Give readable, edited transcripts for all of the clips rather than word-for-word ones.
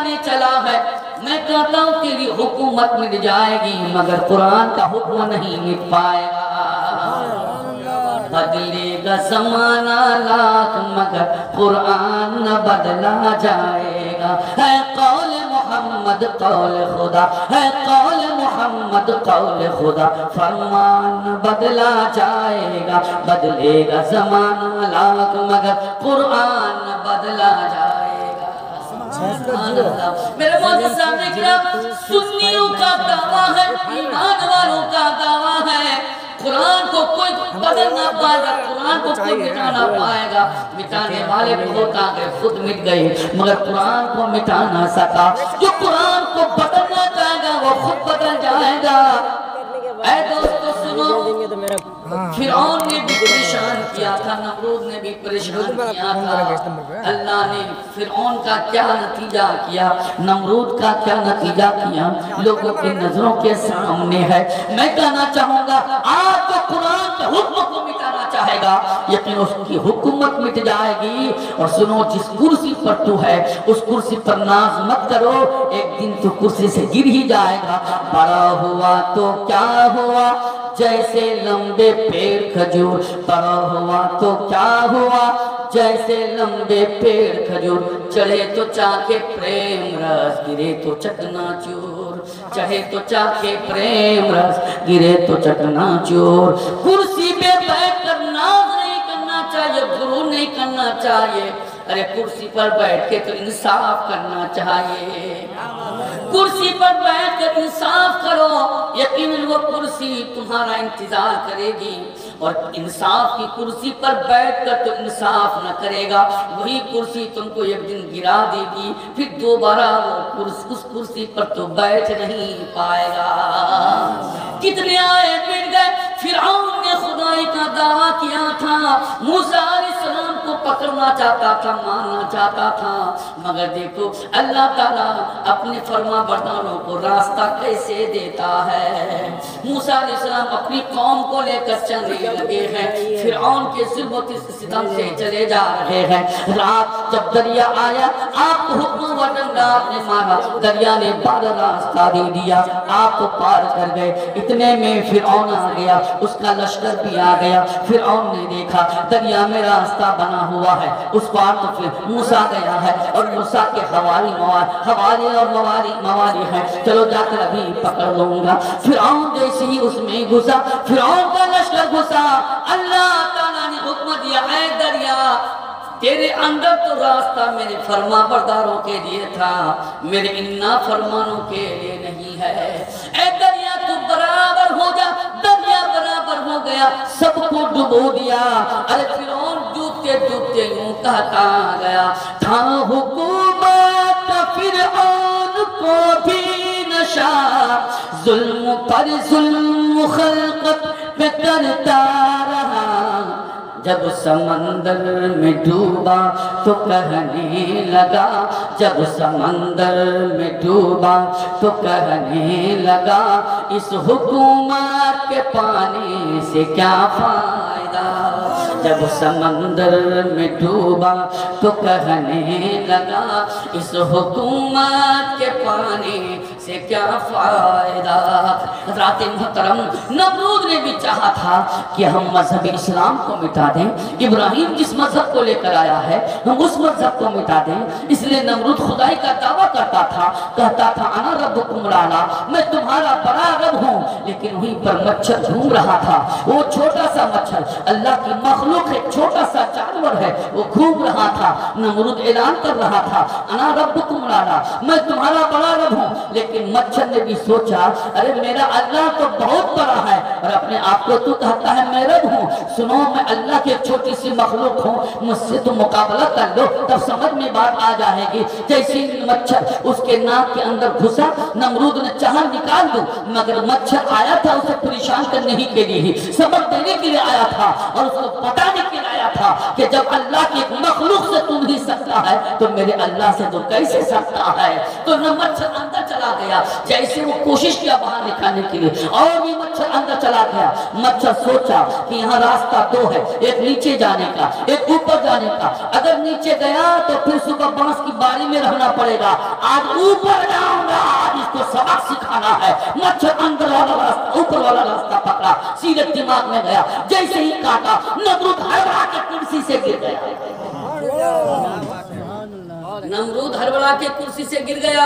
مٹانے چلا ہے، میں کہتا ہوں تیری حکومت مٹ جائے گی مگر قرآن کا حکم نہیں مٹ پائے گا۔ بدلے گا زمانہ لاکھ مگر قرآن نہ بدلا جائے گا۔ ہے قول محمد قول خدا، ہے قول محمد قول خدا، فرمان بدلا جائے گا۔ بدلے گا زمانہ لاکھ مگر قرآن نہ بدلا جائے گا۔ میرے معزز سامنے کرام، سنیوں کا دعویٰ ہے، ایمان والوں کا دعویٰ ہے، قرآن کو کوئی بدل نہ پائے گا، قرآن کو کوئی مٹا نہ پائے گا۔ مٹانے والے بہت آگے خود مٹ گئے مگر قرآن کو مٹا نہ سکا۔ جو قرآن کو بدلنا چاہے گا وہ خود بدل جائے گا۔ اے دوستو سنو، فرعون نے بھی پریشان کیا تھا، نمرود نے بھی پریشان کیا تھا۔ اللہ نے فرعون کا کیا نتیجہ کیا، نمرود کا کیا نتیجہ کیا، لوگوں کی نظروں کے سامنے ہے۔ میں کہنا چاہوں گا آج تو قرآن کے حکم کو مٹانا چاہے گا، یقین اس کی حکومت مٹ جائے گی۔ اور سنو، جس کرسی پر تو ہے اس کرسی پر ناز مت کرو، ایک دن تو کرسی سے گر ہی جائے گا۔ بڑا ہوا تو کیا ہوا جیسے لمبے پیڑ کھجور، بڑا ہوا تو کیا ہوا جیسے لمبے پیڑ کھجور، چڑھے تو چاکے پریم رس، گرے تو چکنا چور، چڑھے تو چاکے پریم رس، گرے تو چکنا چور۔ کرسی پہ بیٹھ کر ناز نہیں کرنا چاہیے، غرور نہیں کرنا چاہیے، ارے کرسی پر بیٹھ کے تو انصاف کرنا چاہیے۔ کرسی پر بیٹھ کر انصاف کرو، یقیناً وہ کرسی تمہارا انتظار کرے گی۔ اور انصاف کی کرسی پر بیٹھ کر تو انصاف نہ کرے گا، وہی کرسی تم کو ایک دن گرا دے گی، پھر دوبارہ وہ اس کرسی پر تو بیٹھ نہیں پائے گا۔ کتنے آئے مٹ گئے، فرعون نے خدائی کا دعویٰ کیا تھا، موسیٰ علیہ السلام کو پکڑنا چاہتا تھا، مارنا چاہتا تھا، مگر دیکھو اللہ تعالیٰ اپنے فرما برداروں کو راستہ کیسے دیتا ہے۔ موسیٰ علیہ السلام اپنی قوم کو لے کر چلنے لگے ہیں، فرعون کے ظلم و ستم سے چلے جا رہے ہیں۔ رات جب دریا آیا، آپ کو حکم و ڈنڈا آپ نے مارا، دریا نے بار راستہ دے دیا، آپ کو پار کر گئے۔ اتنے میں فرعون آ گیا، اس کا لشکر بھی آ گیا۔ فرعون نے دیکھا دریا میں راستہ بنا ہوا ہے، اس پار تو پھر موسیٰ گیا ہے، اور موسیٰ کے حوالی اور موالی ہیں، چلو جا کر ابھی پکڑ لوں گا۔ فرعون جیسے ہی اس میں گھسا، فرعون کا لشکر گھسا، اللہ تعالیٰ نے حکم دیا، اے دریا تیرے اندر تو راستہ میرے فرما برداروں کے لیے تھا، میرے ان نافرمانوں کے لیے نہیں ہے۔ اے دریا تو برابر ہو جا، دریا برابر ہو گیا، سب کو ڈبو دیا۔ ارے فرعون ڈوبتے ڈوبتے یوں کہتا گیا، تھا حکومت فرعون کو بھی نشا، ظلم پر ظلم خلقت پہ کرتا رہا، جب سمندر میں ڈوبا تو کہنے لگا، جب سمندر میں ڈوبا تو کہنے لگا، اس حکومت کے پانی سے کیا فائدہ، جب سمندر میں ڈوبا تو کہنے لگا، اس حکومت کے پانی سے کیا فائدہ۔ حضرات محترم، نمرود نے بھی چاہا تھا کہ ہم مذہب اسلام کو مٹا دیں، ابراہیم جس مذہب کو لے کر آیا ہے ہم اس مذہب کو مٹا دیں، اس لیے نمرود خدائی کا دعویٰ کرتا تھا، کہتا تھا انا ربکم الاعلی، میں تمہارا بڑا رب ہوں، لیکن وہیں پر مچھر گھوم رہا تھا، وہ چھوٹا سا مچھر، اللہ کی مخلوق ایک چھوٹا سا جانور ہے، وہ گھوم رہا تھا، نمرود اعلان کر رہا تھا انا ربکم الاعلی، میں تمہارا بڑا رب ہوں، لیکن مچھر نے بھی سوچا ارے میرا اللہ تو بہت بڑا ہے، اور اپنے آپ کو تو کہتا ہے میں رب ہوں، سنو میں اللہ کی ایک چھوٹی سی مخلوق ہوں، مجھ سے تو مقابلہ کر لو، تب سمجھ میں بات آ جائے گی۔ جیسے مچھر اس کے ناک کے اندر گھسا، نمرود نے چاہا نکال دو، مگر مچھر آیا تھا اسے پریشان کرنے ہی کے لیے، سبق دینے کے لیے آیا تھا، اور اس کو بتانے کے لیے آیا تھا کہ جب اللہ کی ایک مخلوق سے تو نہیں سکتا ہے تو میرے اللہ سے تو کیسے سکتا ہے۔ تو نہ مچھر اندر چلا گیا، جیسے وہ کوشش کیا باہر نکالنے کے لیے، اور بھی مچھر مچھر اندر چلا گیا. مچھر سوچا کہ یہاں راستہ دو ہے, ایک نیچے جانے کا, ایک اوپر جانے کا. اگر نیچے گیا تو پھر صبح بانس کی باری میں رہنا پڑے گا. آج اوپر جاؤں گا, آج اس کو سبق سکھانا ہے. مچھر اندر والا راستہ, اوپر والا راستہ پکڑا, سیدھے دماغ میں گیا. جیسے ہی کاٹا, نمرود ہڑبڑا کے کرسی سے گر گیا. نمرود ہڑبڑا کے کرسی سے گر گیا.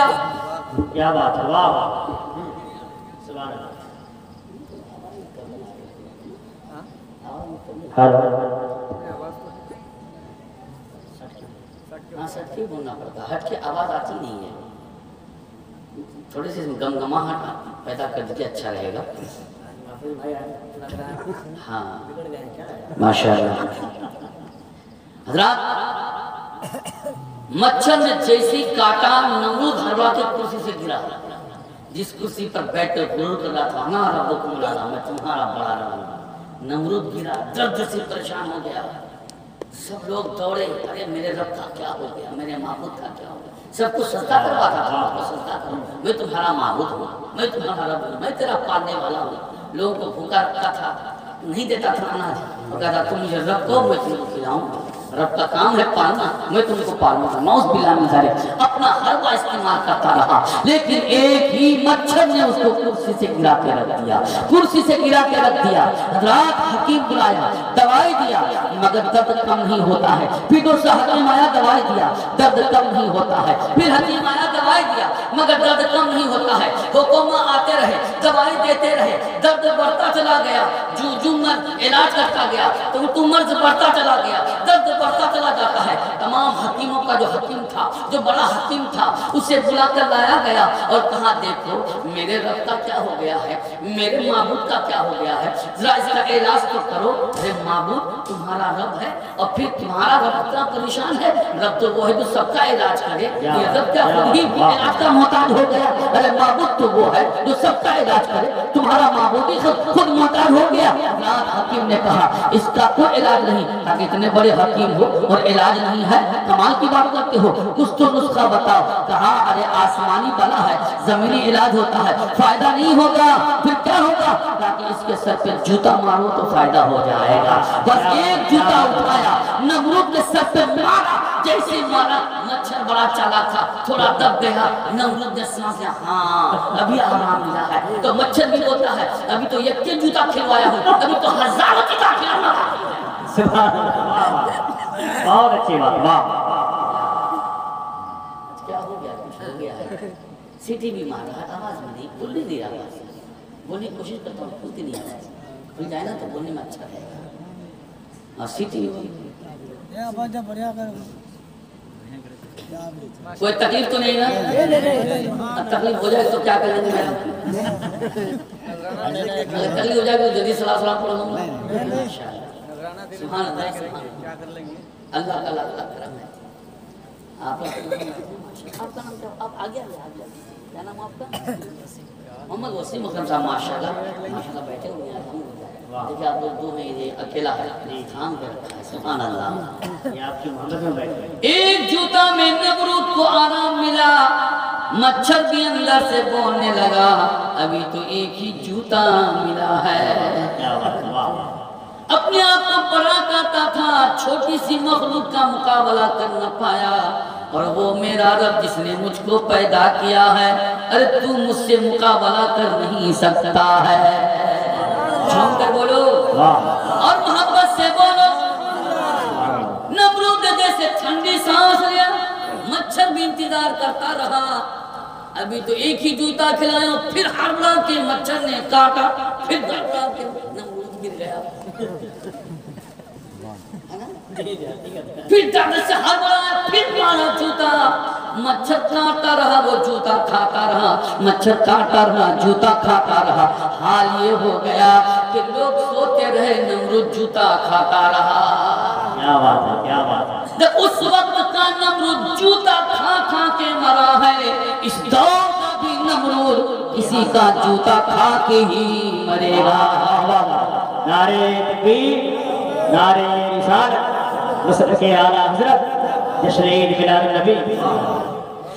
کیا بات ہے, واہ سبحان اللہ. ہاں سر کیوں بولنا پڑتا, ہٹ کے آواز آتی نہیں ہے, تھوڑی سی گمگماہٹ پیدا کر دیتے اچھا رہے گا. ہاں ماشاءاللہ. حضرات مچھر نے جیسی کاٹا, نمرود ہڑبڑا کے کرسی سے گرا. جس کرسی پر بیٹھ کر غرور کر رہا تھا, نا ربکم الاعلی, میں تمہارا بڑا رب ہوں. نمرود گرا, درد سے پریشان ہو گیا. سب لوگ دوڑے, ارے میرے رب کا کیا ہو گیا, میرے معبود کا کیا ہو گیا. سب کو سجدہ کرواتا تھا, آپ کو سجدہ کرو, میں تمہارا معبود ہوں, میں تمہارا رب ہوں, میں تیرا پالنے والا ہوں. لوگوں کو بھوکا رکھتا تھا, نہیں دیتا تھا اناج. وہ کہتا تم مجھے رب کو, میں تم کو کھلاؤں. رب کا کام ہے پالنا, میں تم کو پالوں گا. نعوذ باللہ من ذالک. اپنا حربہ استعمال کرتا رہا, لیکن ایک ہی مچھر نے اس کو کرسی سے گرا کے رکھ دیا, کرسی سے گرا کے رکھ دیا. حضرات حکیم بلایا, دوائی دیا, مگر درد کم نہیں ہوتا ہے. پھر دوسرا حکیم آیا, دوائی دیا, درد کم نہیں ہوتا ہے. پھر حکیم آیا, دوائی دیا, مگر درد کم نہیں ہوتا ہے. حکومہ آتے رہے, دوائی دیتے رہے, درد بڑھتا چلا گیا. جو مرض علاج کرتا گیا تو مرض بڑھتا چلا گیا, درد بڑھتا چلا جاتا ہے. تمام حکیموں کا جو حکیم تھا, جو بڑا حکیم تھا, اسے بلا کر لایا گیا اور کہا دیکھو میرے رب کا کیا ہو گیا ہے, میرے معبود کا کیا ہو گیا ہے, ذرا اس کا علاج تو کرو. ارے معبود تمہارا رب ہے, اور پھر تمہارا رب اتنا پریشان ہے, رب تو وہ ہے جو سب کا علاج کرے, یہ رب کیا خود ہی علاج کا محتاج ہو گیا. ارے معبود تو وہ ہے جو سب کا علاج کرے, تمہارا معبود ہی خود محتاج ہو گیا. حکیم نے کہا اس کا کوئی علاج نہیں. تاکہ اتنے بڑے حکیم ہو اور علاج نہیں ہے, کمال کی بات کرتے ہو, کچھ تو نسخہ بتاؤ. کہا ارے آسمانی بلا ہے, زمینی علاج ہوتا ہے, فائدہ نہیں ہوگا. پھر کیا ہوگا, تاکہ اس کے سر پہ جوتا مارو تو فائدہ ہو جائے گا. بس ایک جوتا اٹھایا, نمرود کے سر پہ مارا, جیسے مارا مچھر بڑا چالا تھا, تھوڑا دب گیا. نمرود نے سانس لیا, ہاں ابھی آرام ملا ہے. تو مچھر بھی ہوتا ہے, ابھی تو ایک کے جوتا کھلوایا ہوں, ابھی تو ہزاروں جوتا کھلوانا ہے. سبحان اللہ, بہت اچھی بات, واہ. کیا ہو گیا, کچھ ہو گیا ہے. سیٹی بھی مار رہا ہے, آواز میں نہیں, کھل نہیں رہا آواز. بولنے کی کوشش کرتا ہوں, کھلتی نہیں آواز. کھل جائے نا تو بولنے میں اچھا رہے گا. اور سیٹی کوئی تکلیف تو نہیں نا, تکلیف ہو جائے تو کیا کریں گے. اگر تکلیف ہو جائے تو جلدی صلاح سلام پڑھ لوں گا. سبحان اللہ, سبحان اللہ, کا لاکھ کرم ہے. آپ کا نام کیا, آپ آگے آگے, کیا نام آپ کا؟ محمد وسیم اکرم صاحب. ماشاءاللہ بیٹھے ہوئے ہیں. دیکھیں آپ لوگ دو ہیں, یہ اکیلا ہے, تھام کے رکھا ہے. سبحان اللہ. یہ آپ کی محبت میں بیٹھے. ایک جوتا میں نمرود کو آرام ملا, مچھر بھی اندر سے بولنے لگا, ابھی تو ایک ہی جوتا ملا ہے. کیا بات ہے, واہ. اپنے آپ کو بڑا کہتا تھا, چھوٹی سی مخلوق کا مقابلہ کر نہ پایا. اور وہ میرا رب جس نے مجھ کو پیدا کیا ہے, ارے تو مجھ سے مقابلہ کر نہیں سکتا ہے. جھوم کر بولو اور محبت سے بولو. نمرود جیسے ٹھنڈی سانس لیا, مچھر بھی انتظار کرتا رہا. ابھی تو ایک ہی جوتا کھلایا, پھر ہڑبڑا کے مچھر نے کاٹا, پھر ہڑبڑا کے نمرود گر گیا. پھر درد سے ہڑبڑایا, پھر مارا جوتا. مچھر کاٹتا رہا, وہ جوتا کھاتا رہا, مچھر کاٹتا رہا, جوتا کھاتا رہا. حال یہ ہو گیا کہ لوگ سوتے رہے, نمرود جوتا کھاتا رہا. کیا بات ہے, کیا بات ہے. اس وقت کا نمرود جوتا کھا کھا کے مرا ہے, اس دور کا بھی نمرود کسی کا جوتا کھا کے ہی مرے گا. نعرے تکبیر, نعرے رسالت, مسلک اعلیٰ حضرت جشن عید میلاد النبی.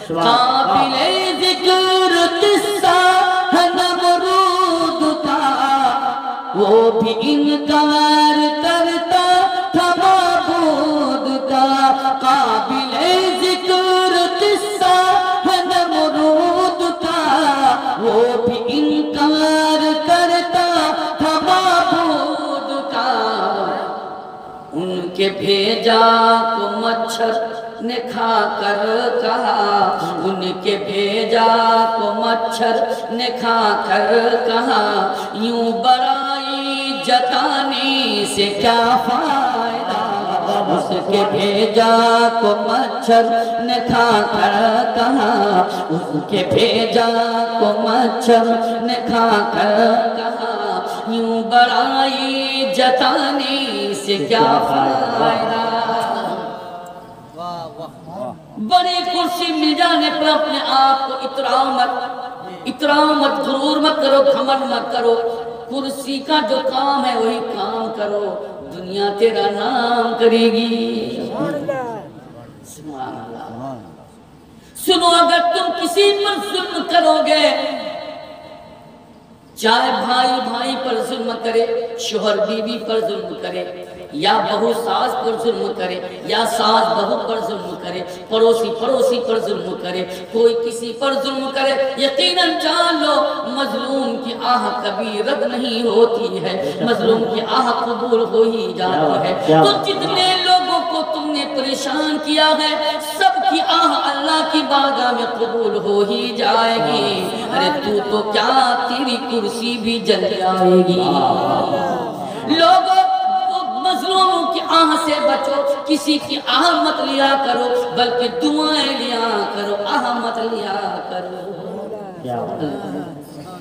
قابل ذکر قصہ ہے نمرود کا, وہ بھی انکار کرتا تھا معبود کا، قابل ذکر قصہ ہے نمرود کا، وہ بھی انکار کرتا تھا معبود کا، ان کے بھیجا کو مچھر نے کھا کر کہا، ان کے بھیجا کو مچھر نے کھا کر کہا، یوں بڑائی جتانے سے کیا فائدہ، اس کے بھیجا کو مچھر نے کھا کر کہا، اس کے بھیجا کو مچھر نے کھا کر کہا، یوں بڑائی جتانے سے کیا فائدہ۔ بڑی کرسی مل جانے پر اپنے آپ کو اتراؤ مت، غرور مت کرو، گھمنڈ مت کرو، کرسی کا جو کام ہے وہی کام کرو، دنیا تیرا نام کرے گی۔ سبحان اللہ۔ سنو، اگر تم کسی پر ظلم کرو گے، چاہے بھائی بھائی پر ظلم کرے، شوہر بیوی پر ظلم کرے، یا بہو ساس پر ظلم کرے، یا ساس بہو پر ظلم کرے، پڑوسی پڑوسی پر ظلم کرے، کوئی کسی پر ظلم کرے، یقیناً جان لو مظلوم کی آہ کبھی رد نہیں ہوتی ہے، مظلوم کی آہ قبول ہو ہی جاتی ہے۔ تو جتنے لوگوں کو تم نے پریشان کیا ہے، سب کی آہ اللہ کی بارگاہ میں قبول ہو ہی جائے گی۔ ارے تو کیا، تیری کرسی بھی جل جائے گی۔ لوگوں، مظلوموں کی آہ سے بچو، کسی کی آہ مت لیا کرو، بلکہ دعائیں لیا کرو، آہ مت لیا کرو۔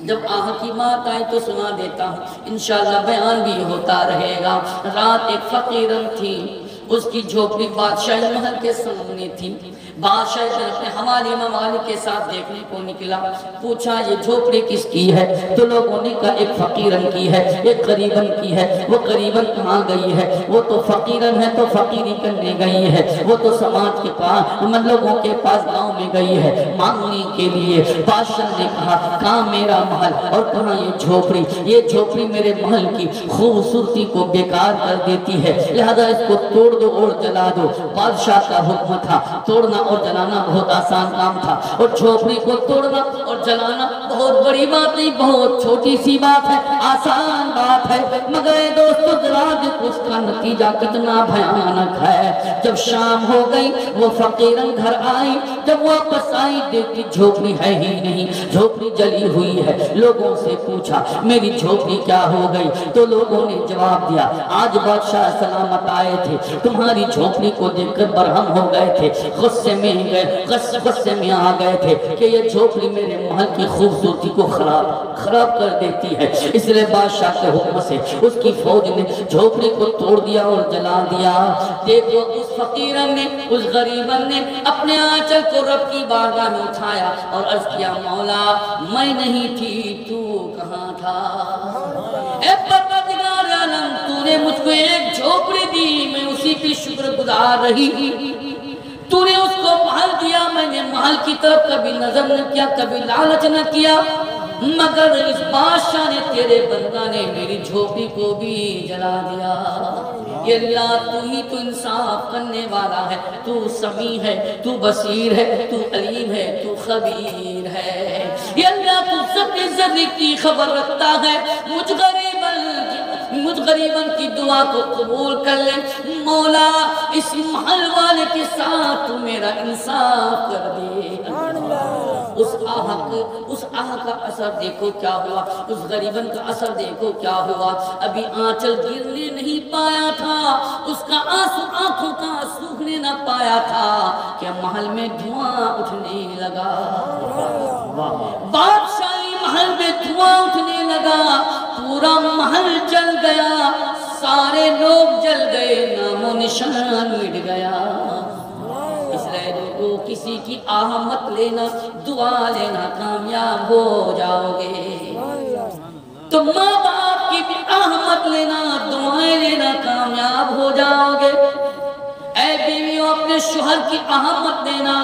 جب آہ کی بات آئی تو سنا دیتا ہوں، انشاءاللہ بیان بھی ہوتا رہے گا۔ رات ایک فقیرن تھی، اس کی جھوپڑی بادشاہی محل کے سامنے تھی۔ بادشاہ اپنے حوالی ممالک کے ساتھ دیکھنے کو نکلا، پوچھا یہ جھوپڑی کس کی ہے؟ تو لوگوں نے کہا ایک فقیرن کی ہے، ایک غریبن کی ہے۔ وہ غریبن کہاں گئی ہے؟ وہ تو فقیرن ہے تو فقیری کرنے گئی ہے، وہ تو سماج کے پاس لوگوں کے پاس گاؤں میں گئی ہے مانگنے کے لیے۔ بادشاہ نے کہا کہاں میرا محل اور کہاں یہ جھوپڑی؟ یہ جھوپڑی میرے محل کی خوبصورتی کو بیکار کر دیتی ہے، لہذا اس کو توڑ دو اور جلا دو۔ بادشاہ کا حکم تھا، توڑنا اور جلانا بہت آسان کام تھا، اور جھوپڑی کو توڑنا اور جلانا بہت بڑی بات نہیں، بہت چھوٹی سی بات ہے، آسان بات ہے۔ مگر اے دوستو ذرا دیکھو اس کا نتیجہ کتنا بھیانک ہے۔ جب شام ہو گئی وہ فقیرن گھر آئی، جب واپس آئی دیکھی جھوپڑی ہے ہی نہیں، جھوپڑی جلی ہوئی ہے۔ لوگوں سے پوچھا میری جھوپڑی کیا ہو گئی؟ تو لوگوں نے جواب دیا آج بادشاہ سلامت آئے تھے، تمہاری جھوپڑی کو دیکھ کر برہم ہو گئے تھے، غصے میں آ گئے تھے کہ یہ جھوپڑی میرے محل کی خوبصورتی کو خراب کر دیتی ہے۔ اس لیے بادشاہ کے حکم سے اس کی فوج نے جھوپڑی کو توڑ دیا اور جلا دیا۔ دیکھو اس فقیرن نے، اس غریبن نے اپنے آنچل کو رب کی بارگاہ میں اٹھایا اور عرض کیا مولا میں نہیں تھی تو کہاں تھا؟ اے پروردگار عالم، تو نے مجھ کو ایک جھوپڑی دی، میں اسی کی شکر گزار رہی، تو نے اس کو محل دیا، میں نے محل کی طرف کبھی نظر نہ کیا، کبھی لالچ نہ کیا، مگر اس بادشاہ نے، تیرے بندہ نے میری جھوپڑی کو بھی جلا دیا۔ یہ اللہ تو ہی تو انصاف کرنے والا ہے، تو سمیع ہے، تو بصیر ہے، تو علیم ہے، تو خبیر ہے۔ یہ اللہ تو سب ذرے کی خبر رکھتا ہے، مجھ غریبن کی دعا کو قبول کر لے مولا، اس محل والے کے ساتھ تو میرا انصاف کر دے۔ اس آہ کا اثر دیکھو کیا ہوا، اس غریبن کا اثر دیکھو کیا ہوا۔ ابھی آنچل گرنے نہیں پایا تھا، اس کا آنسو آنکھوں کا سوکھنے نہ پایا تھا کہ محل میں دھواں اٹھنے لگا، بادشاہی محل میں دھواں اٹھنے لگا، پورا محل جل گیا، سارے لوگ جل گئے، نام و نشان مٹ گیا۔ اس لیے لوگوں کسی کی آہ مت لینا، دعا لینا، کامیاب ہو جاؤ گے۔ تو ماں باپ کی بھی آہ مت لینا، دعائیں لینا، کامیاب ہو جاؤ گے۔ اے بیویوں اپنے شوہر کی آہ مت لینا،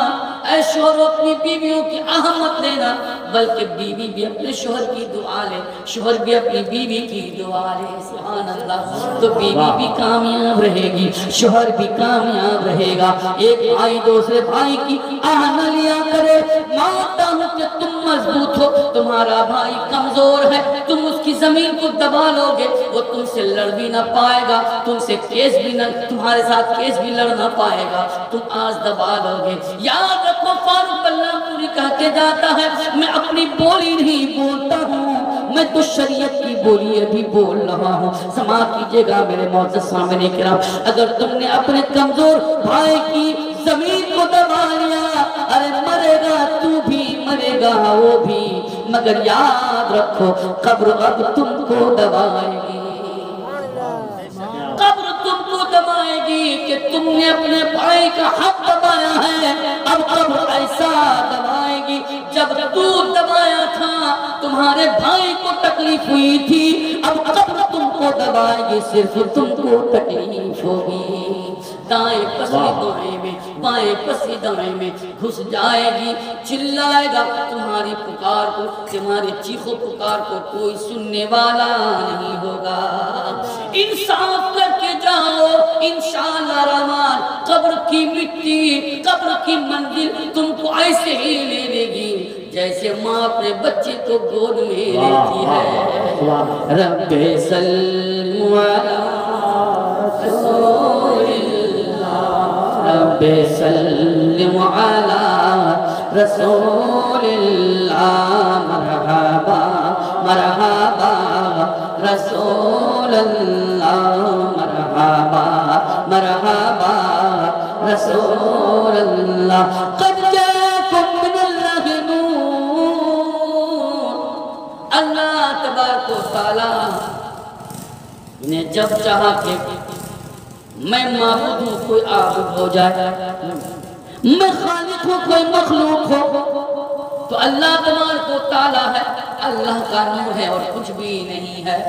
اے شوہروں اپنی بیویوں کی آہ مت لینا، بلکہ بیوی بھی اپنے شوہر کی دعا لے، شوہر بھی اپنی بیوی کی دعا لے، سبحان اللہ، تو بیوی بھی کامیاب رہے گی، شوہر بھی کامیاب رہے گا۔ ایک بھائی دوسرے بھائی کی آہ نہ لیا کرے، مانتا ہوں کہ تم مضبوط ہو، تمہارا بھائی کمزور ہے، تم اس کی زمین کو دبا لو گے، وہ تم سے لڑ بھی نہ پائے گا، تم سے کیس بھی نہ، تمہارے ساتھ کیس بھی لڑ نہ پائے گا، تم آج دبا لو گے۔ یاد رکھو فاروق اللہ پوری کہہ کے جاتا ہے، میں اپنی بولی نہیں بولتا ہوں، میں تو شریعت کی بولی ابھی بول رہا ہوں۔ سماعت کیجئے گا میرے معزز سامنے کرام، اگر تم نے اپنے کمزور بھائی کی زمین کو دبا لیا، ارے مرے گا تو بھی، مرے گا وہ بھی، مگر یاد رکھو قبر اب تم کو دبائے گی، قبر تم کو دبائے گی کہ تم نے اپنے بھائی کا حق دبایا ہے، اب قبر ایسا دبائے گی جب تو دبایا تھا تمہارے بھائی کو تکلیف ہوئی تھی، اب قبر تم کو دبائے گی، صرف تم کو تکلیف ہوگی۔ دائیں پسی دائیں میں، بائیں پسی دائیں میں گھس جائے گی، چلائے گا تمہاری پکار کو، تمہاری چیخ و پکار کو کوئی سننے والا نہیں ہوگا۔ انصاف کر کے جاؤ انشاءاللہ رحمان، قبر کی مٹی، قبر کی منزل تم کو ایسے ہی لے لے گی جیسے ماں اپنے بچے کو گود میں لیتی ہے۔ رب سلم علی رسول اللہ، رب سلم علی رسول اللہ، مرحبا مرحبا رسول اللہ، مرحبا مرحبا رسول اللہ، قد جاءکم من اللہ نور۔ اللہ تبارک و تعالیٰ نے جب چاہا کہ میں معبود ہوں کوئی عابد ہو جائے، میں خالق ہوں کوئی مخلوق ہو، تو اللہ تبارک و تعالیٰ ہے، اللہ کا نور ہے اور کچھ بھی نہیں ہے،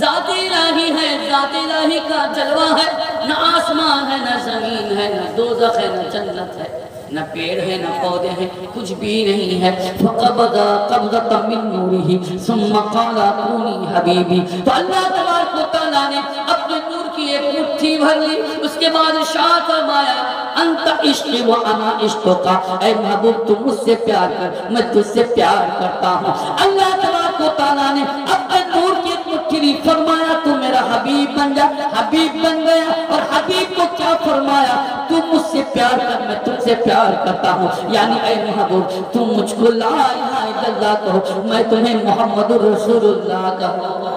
ذات الہی ہے، ذات الہی کا جلوہ ہے، نہ آسمان ہے نہ زمین ہے نہ دوزخ ہے نہ جنت ہے، نہ پیڑ ہے نہ پودے ہیں، کچھ بھی نہیں ہے۔ فَقَبَضَ قَبْضَةً مِّن نُورِهِ ثُمَّ قَالَ كُونِي حَبِيبِي، تو اللہ تبارک و تعالیٰ نے اپنے نور کی ایک مٹھی بھر لی، اس کے بعد ارشاد فرمایا انت عشق و انا عشق کا، اے محبوب تو مجھ سے پیار کر میں تجھ سے پیار کرتا ہوں۔ اللہ تبارک و تعالیٰ نے اپنے نور کی ایک مٹھی لی، فرمایا تو میرا حبیب بن جا، حبیب بن گیا، اور حبیب کو کیا فرمایا تو مجھ سے پیار کر میں تجھ سے پیار کرتا ہوں، یعنی اے محبوب تم مجھ کو لا الہ الا اللہ کہو، میں تمہیں محمد رسول اللہ کہوں۔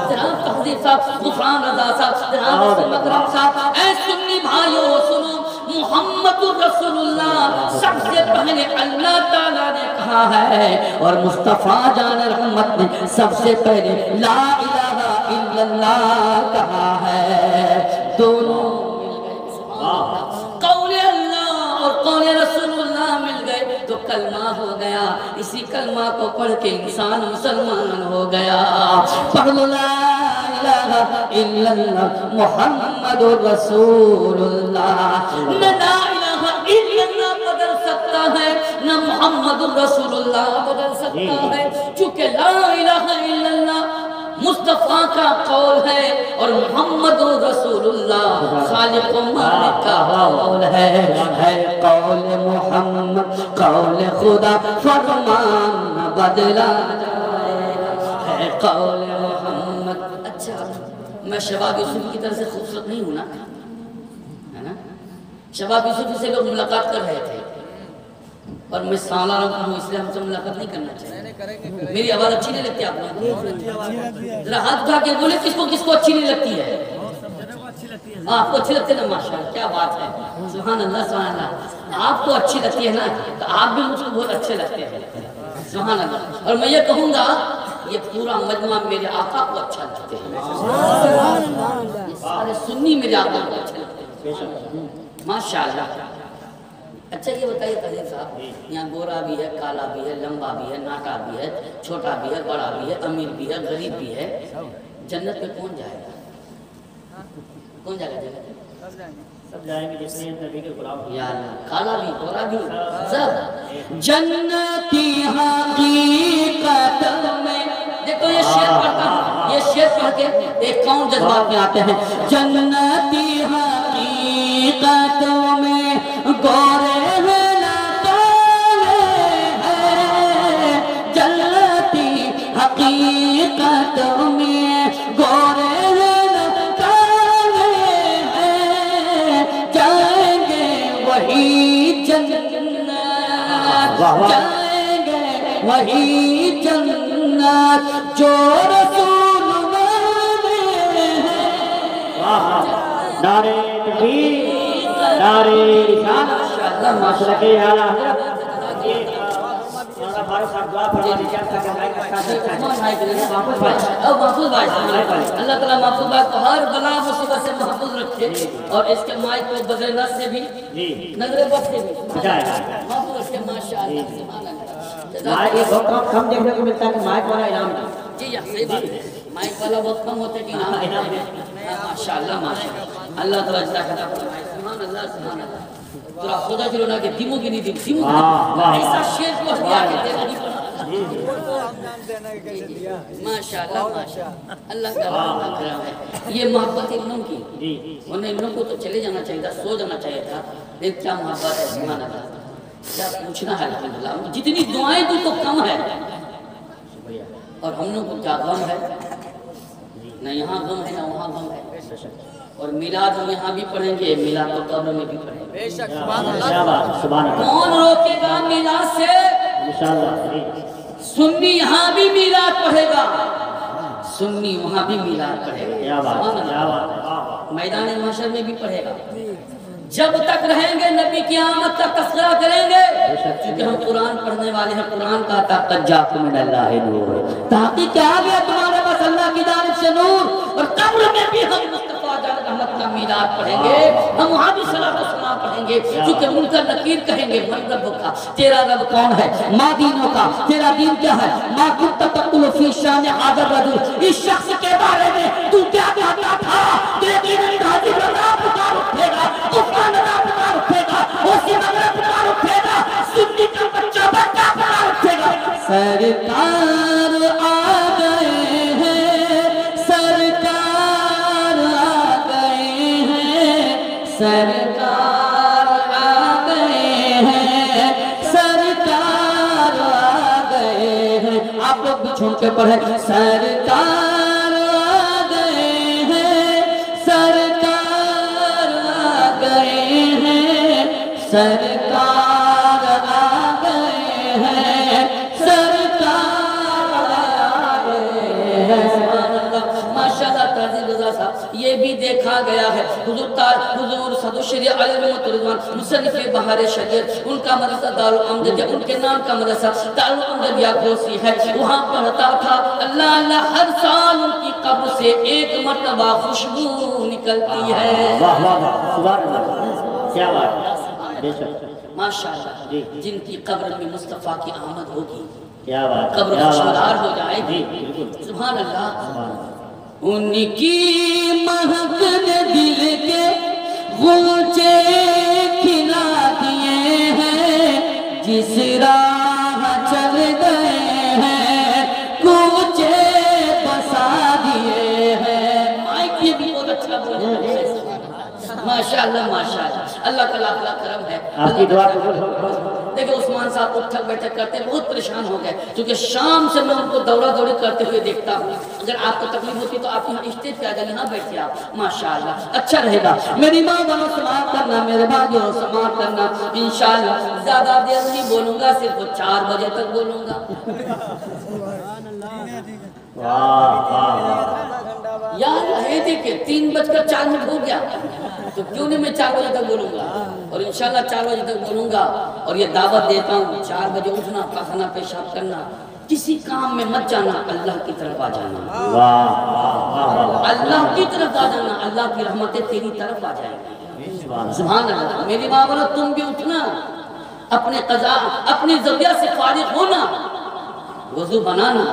جناب تحضیر صاحب، غفران رضا صاحب، جناب مکرم صاحب، اے سنی بھائیو سنو، محمد رسول اللہ سب سے پہلے اللہ تعالیٰ نے کہا ہے، اور مصطفیٰ جان رحمت نے سب سے پہلے لا الہ الا اللہ کہا ہے، دونوں مل گئے، قول اللہ اور قول رسول اللہ مل گئے تو کلمہ ہو گیا، اسی کلمہ کو پڑھ کے انسان مسلمان ہو گیا۔ پڑھ لو لا الہ الا اللہ محمد رسول اللہ، نہ لا الہ الا اللہ بدل سکتا ہے نہ محمد رسول اللہ بدل سکتا ہے، چونکہ لا الہ الا اللہ مصطفیٰ کا قول ہے اور محمد رسول اللہ خالق و مالک کا قول ہے قول محمد قول خدا فرمان نہ بدلا جائے، ہے قول محمد۔ اچھا میں شباب یوسف کی طرح سے خوبصورت نہیں ہوں نا، ہے نا؟ شباب یوسف سے لوگ ملاقات کر رہے تھے اور میں سالہ رکھا ہوں، اس لئے ہم سے ملاقات نہیں کرنا چاہیے۔ میری آواز اچھی نہیں لگتی آپ لوگ؟ ذرا ہاتھ اٹھا کے بولے کس کو اچھی نہیں لگتی ہے؟ آپ کو اچھی لگتی ہے نا؟ ماشاءاللہ کیا بات ہے، سبحان اللہ سبحان اللہ۔ آپ کو اچھی لگتی ہے نا تو آپ بھی مجھ کو بہت اچھے لگتے ہیں، سبحان اللہ۔ اور میں یہ کہوں گا یہ پورا مجمع میرے آقا کو اچھا لگتے ہیں، یہ سارے سنی میرے آقا کو اچھے لگتے ہیں، ماشاءاللہ۔ اچھا یہ بتائیے قاضی صاحب، یہاں گورا بھی ہے، کالا بھی ہے، لمبا بھی ہے، ناٹا بھی ہے، چھوٹا بھی ہے، بڑا بھی ہے، امیر بھی ہے، غریب بھی ہے، جنت میں کون جائے گا؟ کون جائے گا جنت؟ سب جائیں گے جس نے نبی کے غلام ہو. یا اللہ کالا بھی گورا بھی سب جنتی حقیقت میں. دیکھو یہ شعر پڑھتا ہوں، یہ شعر پڑھ کے ایک کون جذبات میں آتے ہیں. جنتی حقیقت میں گورے ہیں نہ کالے ہیں. جنتی حقیقت میں گورے ہیں نہ کالے ہیں. جائیں گے وہی جنت، جائیں گے وہی جنت جو رسول والے ہیں. نعرے تکبیر، نعرے رسالت، ماشاءاللہ کے اعلیٰ حضرت. مولانا فاروق صاحب دعا فرما دیجیے آپ کا مائک محفوظ بھائی اللہ تعالیٰ محفوظ بھائی کو ہر بلا مصیبت سے محفوظ رکھے اور اس کے مائک کو بدر نظر سے بھی نظر بد سے بھی محفوظ رکھے. ماشاءاللہ سبحان اللہ. مائک یہ بہت کم دیکھنے کو ملتا ہے کہ مائک والا انعام ہے. جی صحیح بات ہے، مائک والا بہت کم ہوتا ہے کہ انعام ہے. ماشاءاللہ ماشاءاللہ اللہ تعالیٰ جزاک اللہ فرمائے. سبحان اللہ سبحان اللہ. ترا خدا چلو نا کہ دیمو کی نہیں دیمو ایسا شیر کو دیا کہ دیکھا نہیں پڑا. ماشاءاللہ ماشاءاللہ اللہ کا کرم ہے. یہ محبت ابنوں کی، انہیں ابنوں کو تو چلے جانا چاہیے تھا، سو جانا چاہیے تھا، لیکن کیا محبت ہے. سبحان اللہ. کیا پوچھنا ہے الحمدللہ. جتنی دعائیں دوں تو کم ہے اور ہم لوگ کو کیا غم ہے. نہ یہاں غم ہے نہ وہاں غم ہے. اور میلاد ہم یہاں بھی پڑھیں گے، میلاد تو قبر میں بھی پڑھیں گے. سبحان اللہ. کون روکے گا میلاد سے؟ سنی یہاں بھی میلاد پڑھے گا، سنی وہاں بھی میلاد پڑھے گا، میدان محشر میں بھی پڑھے گا. جب تک رہیں گے نبی کی آمد کا تذکرہ کریں گے، کیونکہ ہم قرآن پڑھنے والے ہیں. قرآن کا قد جاءکم من اللہ نور، تحقیق کیا آ گیا تمہارے پاس اللہ کی جانب سے نور. اور قبر میں بھی ہم مصطفیٰ جان رحمت کا میلاد پڑھیں گے، ہم وہاں بھی صلاۃ و سلام پڑھیں گے. کیونکہ منکر نکیر کہیں گے من رب کا، تیرا رب کون ہے، ما دینوں کا، تیرا دین کیا ہے. ما کنت تقول فی شان ھذا الرجل، اس شخص کے بارے میں تو کیا کہتا تھا. لیکن حاضر اللہ پکار اٹھے گا، اس کا ندا پکار اٹھے گا، اسی ندا پکار اٹھے گا، سنی کا بچہ بچہ پکار اٹھے گا. سرکار آ گئے ہیں، سرکار آ گئے ہیں، سرکار آ گئے ہیں، سرکار آ گئے ہیں. آپ لوگ بھی چھوڑ کے پڑھیں. سرکار آ گئے ہیں، سرکار آ گئے ہیں، سرکار آ گئے ہیں، سرکار آ گئے ہیں. ماشاءاللہ تعزیز رضا صاحب یہ بھی دیکھا گیا ہے. حضور صدر شریعہ علیہ رحمت رضوان مصنف بہار شریعت، ان کا مدرسہ دارالامجدیہ، ان کے نام کا مدرسہ دارالامجدیہ گھوسی ہے. وہاں پڑھتا تھا اللہ اللہ ہر سال ان کی قبر سے ایک مرتبہ خوشبو نکلتی ہے. سبحان اللہ. کیا بات بے شک. ماشاءاللہ جن کی قبر میں مصطفیٰ کی آمد ہوگی، کیا بات، قبر خوشبودار ہو جائے گی. سبحان اللہ. ان کی مہک نے دل کے غنچے کھلا دیے ہیں، جس راہ چل گئے ہیں کوچے بسا دیے ہیں. مائک یہ بھی بہت اچھا بولے ہیں. ماشاءاللہ ماشاءاللہ اللہ کا لاکھ لاکھ کرم ہے. آپ کی دعا قبول ہو. دیکھیں عثمان صاحب اٹھک بیٹھک کرتے ہیں، بہت پریشان ہو گئے کیونکہ شام سے میں ان کو دورہ دوری کرتے ہوئے دیکھتا ہوں. اگر آپ کو تکلیف ہوتی تو آپ یہاں اسٹیج پہ آ جائیں، یہاں بیٹھے آپ. ماشاءاللہ اچھا رہے گا. میری ماں بنو سماعت کرنا، میرے بھائیوں سماعت کرنا. انشاءاللہ زیادہ دیر نہیں بولوں گا، صرف 4 بجے تک بولوں گا. یاد رہے تھے کہ 3:04 ہو گیا تو کیوں نہیں میں 4 بجے تک بولوں گا. اور انشاءاللہ 4 بجے تک بولوں گا. اور یہ دعوت دیتا ہوں 4 بجے اٹھنا، پاخانہ پیشاب کرنا، کسی کام میں مت جانا، اللہ کی طرف آ جانا. اللہ کی طرف آ جانا، اللہ کی رحمتیں تیری طرف آ جائیں گی. سبحان اللہ. میری ماں بولو تم بھی اٹھنا، اپنے قضاء اپنی ذریعہ سے فارغ ہونا، وضو بنانا،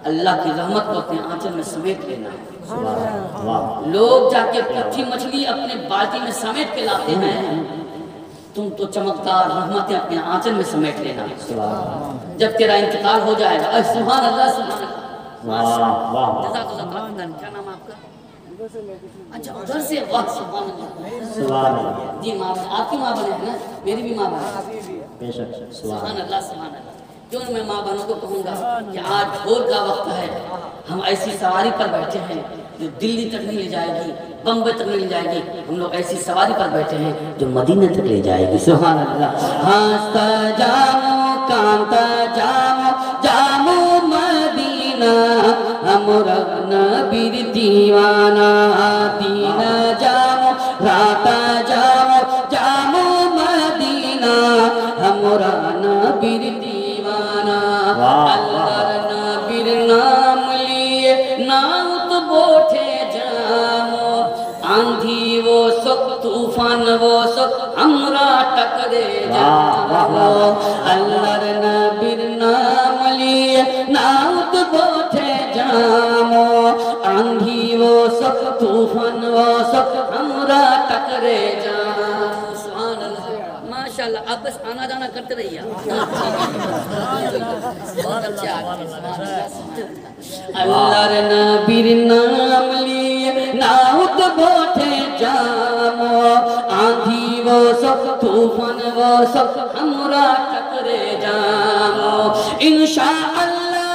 اللہ کی رحمت کو اپنے آنچل میں سمیٹ لینا ہے۔ واہ لوگ جا کے پتھی مچھلی اپنے بالٹی میں سمیٹ کے لاتے ہیں، تم تو چمکدار رحمتیں اپنے آنچل میں سمیٹ لینا ہے۔ جب تیرا انتقال ہو جائے گا، سبحان اللہ سبحان اللہ۔ جزاک اللہ خیر۔ کیا نام ہے آپ کا؟ اچھا ادھر سے، واہ سبحان اللہ۔ جی ماں بنے، آپ کی ماں بنے ہیں نا؟ میری بھی ماں بنے۔ سبحان اللہ سبحان اللہ۔ کیوں میں ماں بہنوں کو کہوں گا کہ آج بھور کا وقت ہے، ہم ایسی سواری پر بیٹھے ہیں جو دلی تک نہیں لے جائے گی، بمبئی تک نہیں لے جائے گی، ہم لوگ ایسی سواری پر بیٹھے ہیں جو مدینہ تک لے جائے گی۔ سبحان اللہ۔ ہانستا جامو کانتا جامو جامو مدینہ، ہمرا نبی دیوانہ دین جامو راتا جامو جامو مدینہ، ہمرا نبی دیوانہ۔ اللہ نبی نام لیے ناوت بوٹھے جامو، آندھی وہ سب طوفان وہ سب ہمرا ٹکرے جامو۔ اللہ نبی نام لیے ناوت بوٹھے جامو، آندھی وہ سب طوفان وہ سب ہمرا ٹکرے جامو۔ سبحان اللہ ماشاءاللہ۔ آپ بس آنا جانا کرتے رہیے۔ اللہ نبی نام لیے ناوت بوٹھے جامو، آندھی وہ سب طوفان وہ سب ہمرا ٹکرے جامو۔ انشاءاللہ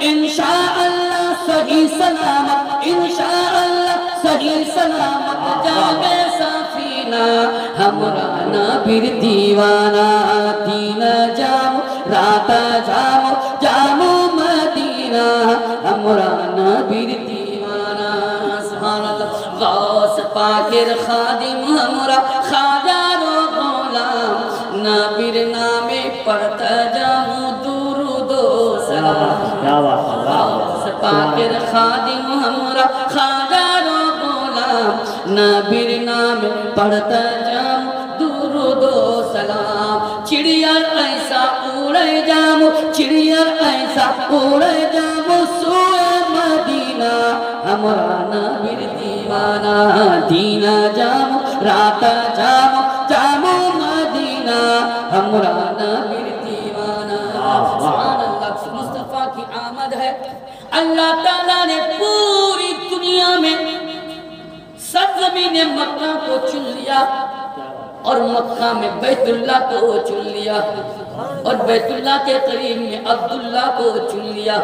انشاءاللہ صحیح سلامت، انشاءاللہ صحیح سلامت جاگے سفینہ، ہمرا نبی دیوانہ دین جامو راتا جامو جامو مدینہ، ہمرا نبی دیوانہ۔ سبحان اللہ۔ غوث پاکر خادم ہمرا خواجہ رو غلام، نبی نام پڑھتا جامو درود و سلام۔ غوث پاکر خادم ہمرا خواجہ رو غلام، نبی نام پڑھتا جامو درود و سلام۔ چڑیا ایسا اڑے جامو، چڑیا ایسا اڑے جامو سوئے مدینہ، ہمرا نبی دیوانہ دین جامو راتا جامو جامو مدینہ، ہمرا نبی دیوانہ۔ سبحان اللہ۔ مصطفیٰ کی آمد ہے، اللہ تعالیٰ نے پوری دنیا میں سرزمین مکہ کو چن لیا، اور مکہ میں بیت اللہ کو چن لیا، اور بیت اللہ کے قریب میں عبداللہ کو چن لیا۔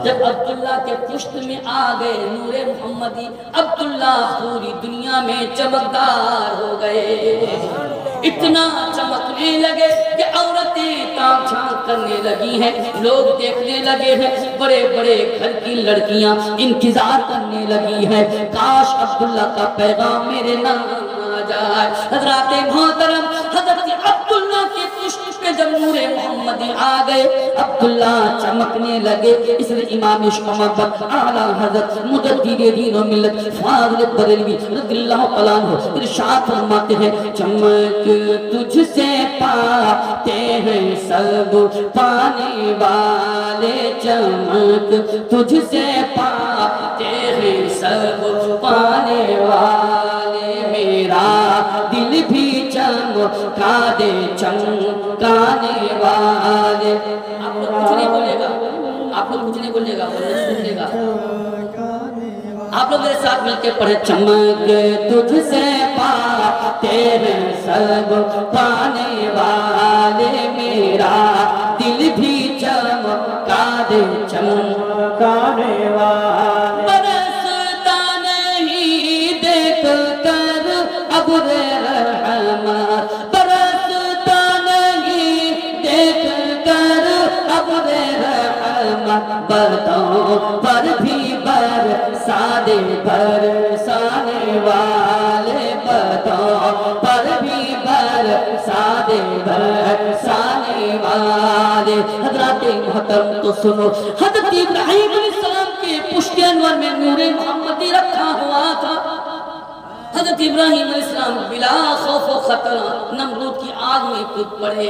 جب عبداللہ کے پشت میں آ گئے نور محمدی، عبداللہ پوری دنیا میں چمکدار ہو گئے، اتنا چمکنے لگے کہ عورتیں تاک جھانک کرنے لگی ہیں، لوگ دیکھنے لگے ہیں، بڑے بڑے گھر کی لڑکیاں انتظار کرنے لگی ہیں، کاش عبداللہ کا پیغام میرے نام آ جائے۔ حضرات محترم، حضرت عبداللہ کے پشت پہ جب نور محمدی آ گئے، عبداللہ چمکنے لگے۔ اس لیے امام شمبت اعلیٰ حضرت مجدد دین و ملت فاضل بریلوی رضی اللہ تعالیٰ عنہ ارشاد فرماتے ہیں، چمک تجھ سے پاتے ہیں سب پانے والے، چمک تجھ سے پاتے ہیں سب پانے والے، میرا دل بھی چمکا دے چمکانے والے۔ آپ لوگ کچھ نہیں بولے گا، آپ لوگ کچھ نہیں بولے گا، بولنے سننے گا۔ آپ لوگ میرے ساتھ مل کے پڑھے، چمک تجھ سے پاتے ہیں سب پانے والے، میرا دل بھی چمکا دے چمکانے والے۔ برستا نہیں دیکھ کر ابر رحمت، برستا نہیں دیکھ کر ابر رحمت، برتوں پر بھی برسا دے برسانے والے، برتوں پر بھی برسا دے برسانے والے۔ حضرات محترم تو سنو، حضرت ابراہیم علیہ السلام کے پشت انور میں نور محمدی رکھا ہوا تھا۔ حضرت ابراہیم علیہ السلام بلا خوف و خطر نمرود کی آگ میں کود پڑے،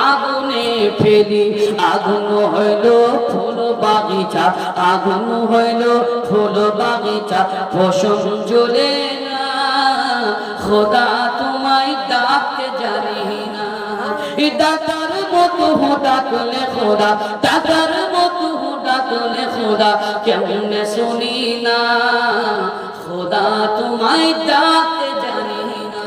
আগুনে ফেলি, আগুন হইল ফুল বাগিচা, আগুন হইল ফুল বাগিচা, পশম জ্বলে না, খোদা তোমায় ডাকতে জানি না, ডাকার মতো ডাকলে খোদা, ডাকার মতো ডাকলে খোদা, কেমনে শুনি না, খোদা তোমায় ডাকতে জানি না।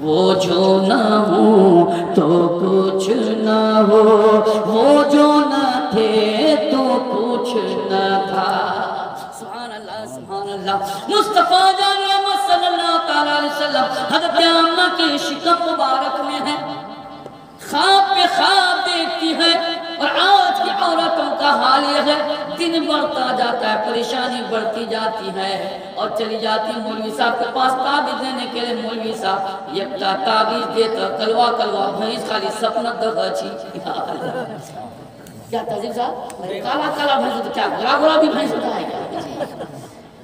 وہ جو نہ ہو تو کچھ نہ ہو، وہ جو نہ تھے تو کچھ نہ تھا۔ سبحان اللہ سبحان اللہ۔ مصطفیٰ جان محمد صلی اللہ تعالیٰ علیہ وسلم حضرت آمنہ کے شکم مبارک میں ہے، خواب پہ خواب دیکھتی ہے، اور آج کی عورتوں کا حال یہ ہے، دن بڑھتا جاتا ہے، پریشانی بڑھتی جاتی ہے، اور چلی جاتی مولوی صاحب کے پاس تعبیذ دینے کے لیے۔ مولوی صاحب یکتا تعبیذ دیتا، کلوا کلوا بھینس خالی سپنت دغچی۔ کیا تحضیب صاحب کالا کالا بھینس تو کیا گرا گرا بھی بھینس ہوتا ہے کیا؟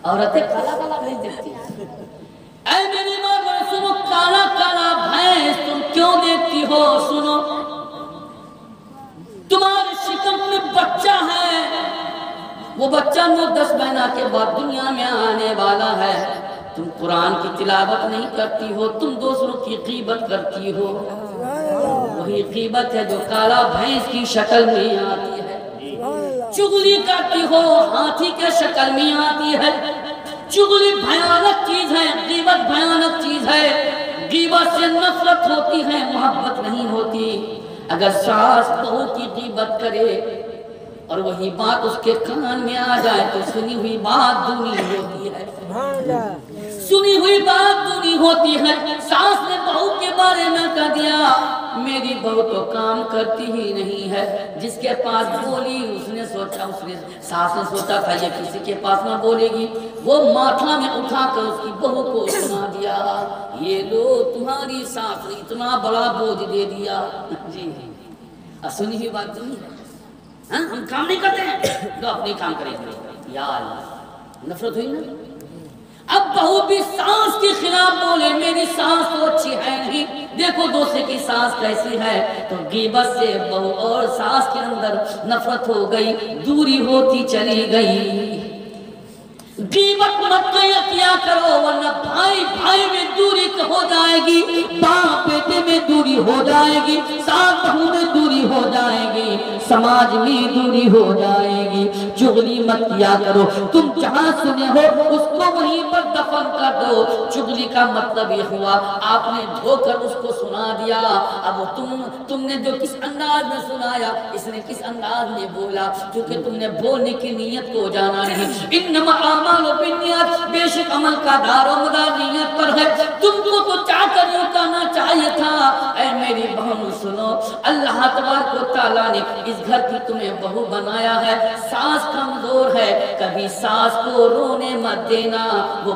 عورتیں کالا کالا بھینس دیکھتی ہیں۔ اے میری ماں بڑے سنو، کالا کالا بھینس تم کیوں دیکھتی ہو؟ سنو، تمہارے شکم میں بچہ ہے، وہ بچہ 9-10 مہینہ کے بعد دنیا میں آنے والا ہے، تم قرآن کی تلاوت نہیں کرتی ہو، تم دوسروں کی غیبت کرتی ہو، وہی غیبت ہے جو کالا بھینس کی شکل میں آتی ہے۔ چغلی کرتی ہو، ہاتھی کے شکل میں آتی ہے۔ چغلی بھیانک چیز ہے، غیبت بھیانک چیز ہے، غیبت سے نفرت ہوتی ہے، محبت نہیں ہوتی۔ اگر ساس بہو کی غیبت کرے اور وہی بات اس کے کان میں آ جائے تو سنی ہوئی بات دونی ہوتی ہے، سنی ہوئی بات دونی ہوتی ہے۔ ساس نے بہو کے بارے میں کہہ دیا میری بہو تو کام کرتی ہی نہیں ہے، جس کے پاس بولی اس نے سوچا، ساس نے سوچا تھا یہ کسی کے پاس نہ بولے گی، وہ ماتھا میں اٹھا کر اس کی بہو کو سنا دیا، یہ لو تمہاری ساس نے اتنا بڑا بوجھ دے دیا۔ جی سنی ہوئی بات نہیں ہے، ہم کام نہیں کرتے ہیں تو اپنے کام کریں گے، یا اللہ نفرت ہوئی نا۔ اب بہو بھی ساس کے خلاف بولے میری ساس تو اچھی ہے نہیں، دیکھو دوسرے کی ساس کیسی ہے، تو غیبت سے بہو اور ساس کے اندر نفرت ہو گئی، دوری ہوتی چلی گئی۔ غیبت مت کیا کرو ورنہ بھائی بھائی میں دوری ہو جائے گی، باپ بیٹے میں دوری ہو جائے گی، ساس بہو میں دوری ہو جائے گی، سماج میں دوری ہو جائے گی۔ چغلی مت کیا کرو، تم جہاں سنے ہو اس کو وہیں پر دفن کر دو۔ چغلی کا مطلب یہ ہوا آپ نے دھو کر اس کو سنا دیا، اب تم نے جو کس انداز میں سنایا، اس نے کس انداز میں بولا، کیونکہ تم نے بولنے کی نیت کو جانا نہیں۔ انما اعمال بالنیات، بے شک عمل کا دار و مدار نیت پر ہے، تم کو تو چاہ کر یوں کہنا چاہیے تھا۔ اے میری بہن سنو، اللہ تبارک و تعالیٰ نے اس گھر کی تمہیں بہو بنایا ہے، ساس کمزور ہے، کبھی ساس کو رونے مت دینا، وہ